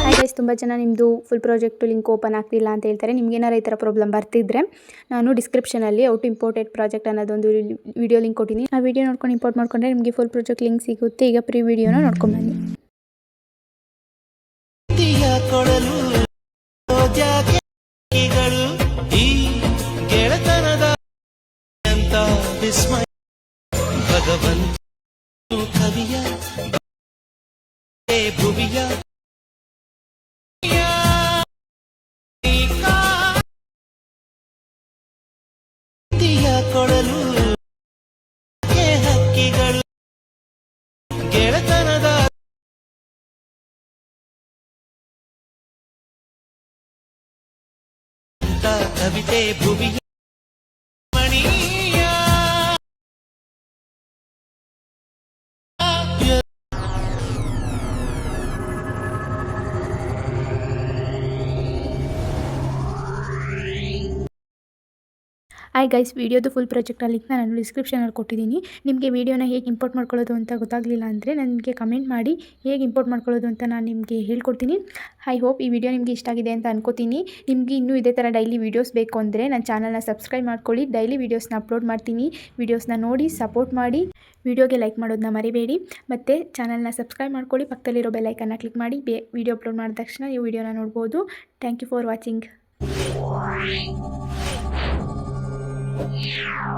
Hi guys, ತುಂಬ ಜನ ನಿಮ್ಮದು ಫುಲ್ ಪ್ರಾಜೆಕ್ಟು ಲಿಂಕ್ ಓಪನ್ ಆಗ್ತಿಲ್ಲ ಅಂತ ಹೇಳ್ತಾರೆ. ನಿಮಗೇನಾರು ಈ ಥರ ಪ್ರಾಬ್ಲಮ್ ಬರ್ತಿದ್ರೆ ನಾನು ಡಿಸ್ಕ್ರಿಪ್ಷನಲ್ಲಿ ಔಟ್ ಇಂಪೋರ್ಟೆಡ್ ಪ್ರಾಜೆಕ್ಟ್ ಅನ್ನೋದೊಂದು ವಿಡಿಯೋ ಲಿಂಕ್ ಕೊಟ್ಟಿದ್ದೀನಿ. ಆ ವಿಡಿಯೋ ನೋಡ್ಕೊಂಡು ಇಂಪೋರ್ಟ್ ಮಾಡ್ಕೊಂಡ್ರೆ ನಿಮಗೆ ಫುಲ್ ಪ್ರಾಜೆಕ್ಟ್ ಲಿಂಕ್ ಸಿಗುತ್ತೆ. ಈಗ ಪ್ರೀ ವಿಡಿಯೋನ ನೋಡ್ಕೊಂಡು ಬನ್ನಿ. ಕೊಡಲು ಹಕ್ಕಿಗಳು ಗೆಳತನದ ಕವಿತೆ ಭುವಿಯ ಮಣಿಯ ಹಾಯ್ ಗೈಸ್, ವಿಡಿಯೋದು ಫುಲ್ ಪ್ರಾಜೆಕ್ಟ್ ಲಿಂಕ್ನ ನಾನು ಡಿಸ್ಕ್ರಿಪ್ಷನಲ್ಲಿ ಕೊಟ್ಟಿದ್ದೀನಿ. ನಿಮಗೆ ವಿಡಿಯೋನ ಹೇಗೆ ಇಂಪೋರ್ಟ್ ಮಾಡ್ಕೊಳ್ಳೋದು ಅಂತ ಗೊತ್ತಾಗಲಿಲ್ಲ ಅಂದರೆ ನನಗೆ ಕಮೆಂಟ್ ಮಾಡಿ, ಹೇಗೆ ಇಂಪೋರ್ಟ್ ಮಾಡ್ಕೊಳ್ಳೋದು ಅಂತ ನಾನು ನಿಮಗೆ ಹೇಳ್ಕೊಡ್ತೀನಿ. ಐ ಹೋಪ್ ಈ ವಿಡಿಯೋ ನಿಮಗೆ ಇಷ್ಟ ಆಗಿದೆ ಅಂತ ಅನ್ಕೋತೀನಿ. ನಿಮಗೆ ಇನ್ನೂ ಇದೇ ಥರ ಡೈಲಿ ವೀಡಿಯೋಸ್ ಬೇಕು ಅಂದರೆ ನನ್ನ ಚಾನಲ್ನ ಸಬ್ಸ್ಕ್ರೈಬ್ ಮಾಡ್ಕೊಳ್ಳಿ. ಡೈಲಿ ವೀಡಿಯೋಸ್ನ ಅಪ್ಲೋಡ್ ಮಾಡ್ತೀನಿ. ವೀಡಿಯೋಸ್ನ ನೋಡಿ ಸಪೋರ್ಟ್ ಮಾಡಿ. ವಿಡಿಯೋಗೆ ಲೈಕ್ ಮಾಡೋದನ್ನ ಮರಿಬೇಡಿ. ಮತ್ತು ಚಾನಲ್ನ ಸಬ್ಸ್ಕ್ರೈಬ್ ಮಾಡ್ಕೊಳ್ಳಿ. ಪಕ್ಕದಲ್ಲಿರೋ ಬೆಲ್ ಐಕನ್ನ ಕ್ಲಿಕ್ ಮಾಡಿ ವಿಡಿಯೋ ಅಪ್ಲೋಡ್ ಮಾಡಿದ ತಕ್ಷಣ ನೀವು ವಿಡಿಯೋನ ನೋಡ್ಬೋದು. Thank you for watching. Yeah.